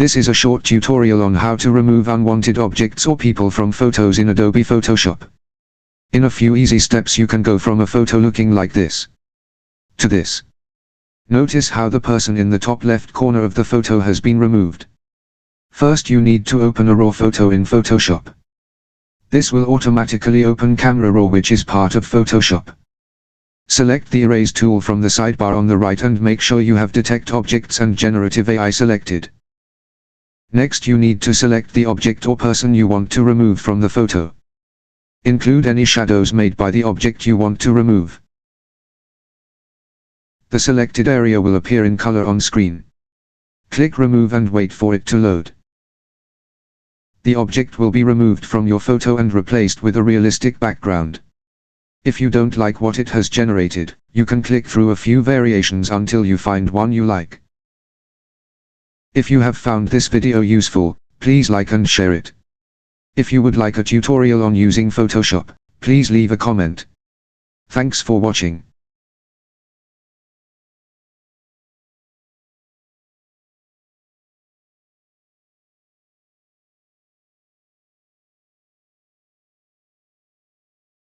This is a short tutorial on how to remove unwanted objects or people from photos in Adobe Photoshop. In a few easy steps you can go from a photo looking like this to this. Notice how the person in the top left corner of the photo has been removed. First you need to open a raw photo in Photoshop. This will automatically open Camera Raw, which is part of Photoshop. Select the Erase tool from the sidebar on the right and make sure you have Detect Objects and Generative AI selected. Next you need to select the object or person you want to remove from the photo. Include any shadows made by the object you want to remove. The selected area will appear in color on screen. Click Remove and wait for it to load. The object will be removed from your photo and replaced with a realistic background. If you don't like what it has generated, you can click through a few variations until you find one you like. If you have found this video useful, please like and share it. If you would like a tutorial on using Photoshop, please leave a comment. Thanks for watching.